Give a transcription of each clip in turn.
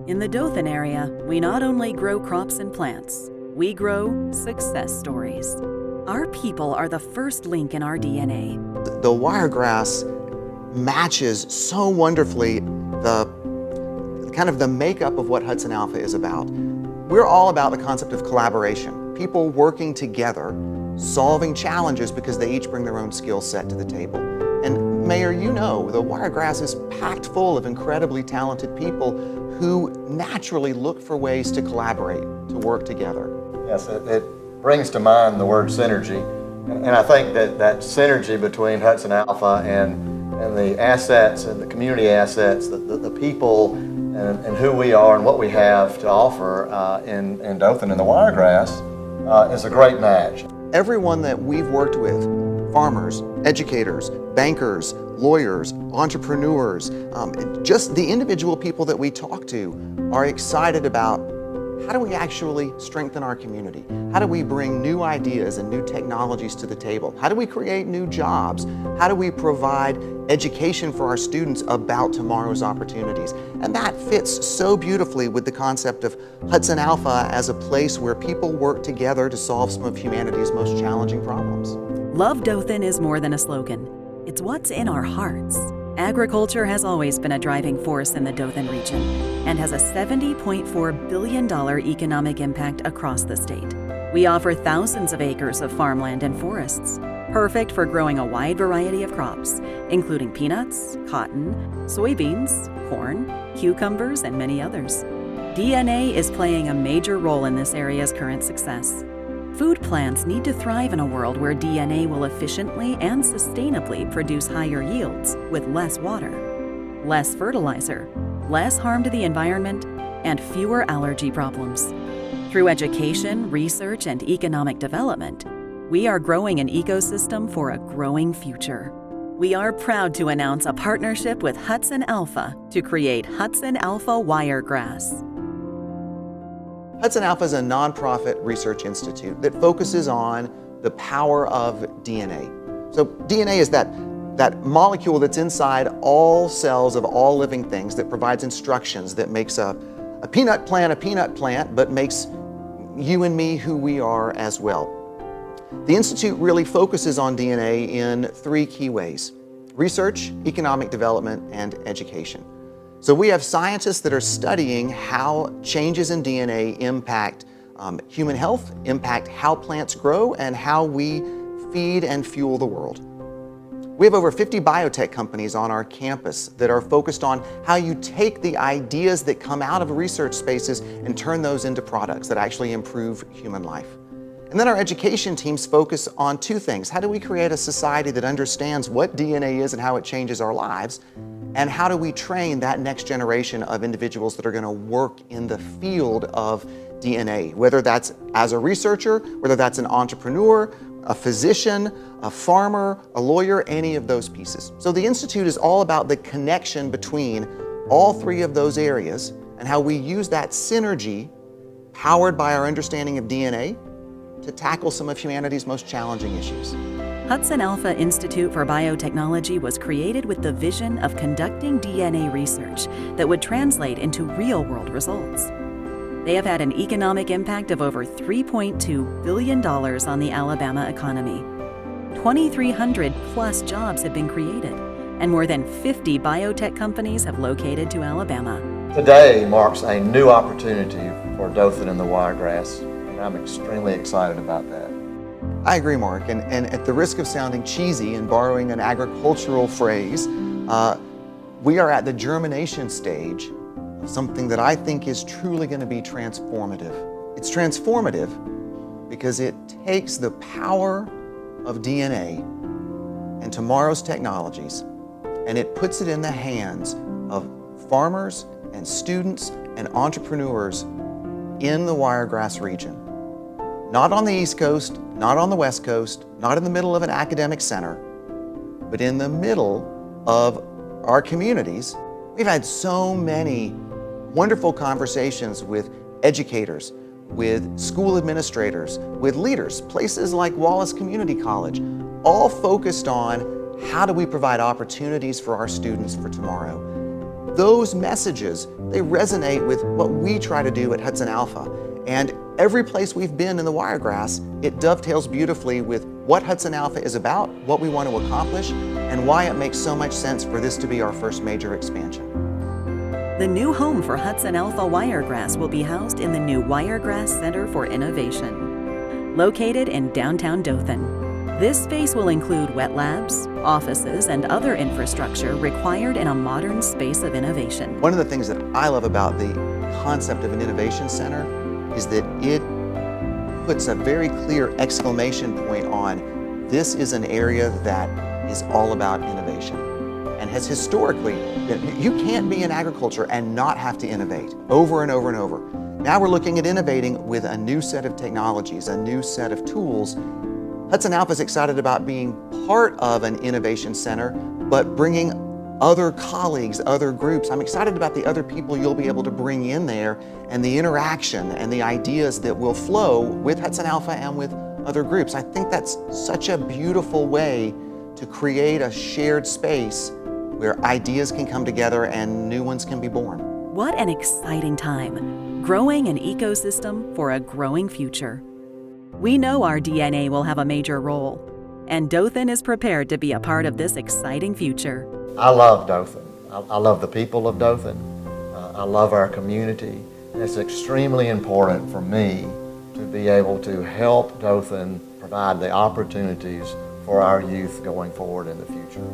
In the Dothan area, we not only grow crops and plants, we grow success stories. Our people are the first link in our DNA. The wiregrass matches so wonderfully the makeup of what Hudson Alpha is about. We're all about the concept of collaboration, people working together, solving challenges because they each bring their own skill set to the table. And Mayor, you know, the wiregrass is packed full of incredibly talented people who naturally look for ways to collaborate, to work together. Yes, it brings to mind the word synergy. And I think that synergy between Hudson Alpha and the assets and the community assets, the people and who we are and what we have to offer in Dothan and the Wiregrass is a great match. Everyone that we've worked with, farmers, educators, bankers, lawyers, entrepreneurs, just the individual people that we talk to are excited about how do we actually strengthen our community? How do we bring new ideas and new technologies to the table? How do we create new jobs? How do we provide education for our students about tomorrow's opportunities? And that fits so beautifully with the concept of Hudson Alpha as a place where people work together to solve some of humanity's most challenging problems. Love Dothan is more than a slogan. It's what's in our hearts. Agriculture has always been a driving force in the Dothan region and has a $70.4 billion economic impact across the state. We offer thousands of acres of farmland and forests, perfect for growing a wide variety of crops, including peanuts, cotton, soybeans, corn, cucumbers, and many others. DNA is playing a major role in this area's current success. Food plants need to thrive in a world where DNA will efficiently and sustainably produce higher yields with less water, less fertilizer, less harm to the environment, and fewer allergy problems. Through education, research, and economic development, we are growing an ecosystem for a growing future. We are proud to announce a partnership with Hudson Alpha to create HudsonAlpha Wiregrass. Hudson Alpha is a nonprofit research institute that focuses on the power of DNA. So DNA is that molecule that's inside all cells of all living things that provides instructions, that makes a peanut plant, but makes you and me who we are as well. The Institute really focuses on DNA in three key ways: research, economic development, and education. So we have scientists that are studying how changes in DNA impact human health, impact how plants grow, and how we feed and fuel the world. We have over 50 biotech companies on our campus that are focused on how you take the ideas that come out of research spaces and turn those into products that actually improve human life. And then our education teams focus on two things. How do we create a society that understands what DNA is and how it changes our lives? And how do we train that next generation of individuals that are going to work in the field of DNA, whether that's as a researcher, whether that's an entrepreneur, a physician, a farmer, a lawyer, any of those pieces. So the Institute is all about the connection between all three of those areas and how we use that synergy powered by our understanding of DNA to tackle some of humanity's most challenging issues. HudsonAlpha Institute for Biotechnology was created with the vision of conducting DNA research that would translate into real-world results. They have had an economic impact of over $3.2 billion on the Alabama economy. 2,300 plus jobs have been created, and more than 50 biotech companies have located to Alabama. Today marks a new opportunity for Dothan and the Wiregrass, and I'm extremely excited about that. I agree, Mark, and at the risk of sounding cheesy and borrowing an agricultural phrase, we are at the germination stage of something that I think is truly going to be transformative. It's transformative because it takes the power of DNA and tomorrow's technologies, and it puts it in the hands of farmers and students and entrepreneurs in the Wiregrass region. Not on the East Coast, not on the West Coast, not in the middle of an academic center, but in the middle of our communities. We've had so many wonderful conversations with educators, with school administrators, with leaders, places like Wallace Community College, all focused on how do we provide opportunities for our students for tomorrow. those messages, they resonate with what we try to do at Hudson Alpha. And every place we've been in the Wiregrass, it dovetails beautifully with what Hudson Alpha is about, what we want to accomplish, and why it makes so much sense for this to be our first major expansion. The new home for HudsonAlpha Wiregrass will be housed in the new Wiregrass Center for Innovation, located in downtown Dothan. This space will include wet labs, offices, and other infrastructure required in a modern space of innovation. One of the things that I love about the concept of an innovation center is that it puts a very clear exclamation point on this is an area that is all about innovation and has historically been, you can't be in agriculture and not have to innovate over and over and over. Now we're looking at innovating with a new set of technologies, a new set of tools. Hudson Alpha is excited about being part of an innovation center, but bringing other colleagues, other groups. I'm excited about the other people you'll be able to bring in there and the interaction and the ideas that will flow with Hudson Alpha and with other groups. I think that's such a beautiful way to create a shared space where ideas can come together and new ones can be born. What an exciting time, growing an ecosystem for a growing future. We know our DNA will have a major role, and Dothan is prepared to be a part of this exciting future. I love Dothan. I love the people of Dothan. I love our community. And it's extremely important for me to be able to help Dothan provide the opportunities for our youth going forward in the future.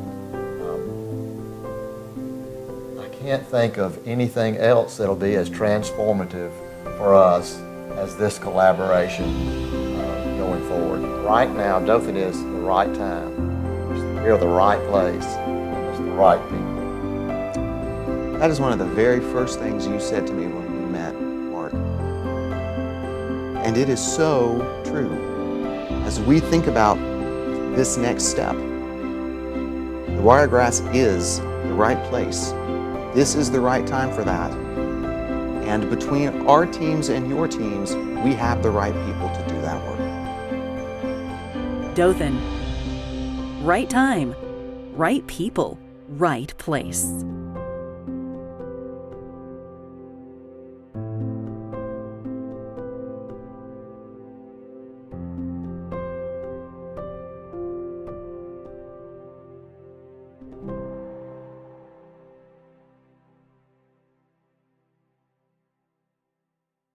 I can't think of anything else that'll be as transformative for us as this collaboration going forward. Right now, Dothan is the right time. We're the right place. It's the right people. That is one of the very first things you said to me when we met, Mark. And it is so true. As we think about this next step, the Wiregrass is the right place. This is the right time for that. And between our teams and your teams, we have the right people to do that work. Dothan. Right time, right people, right place.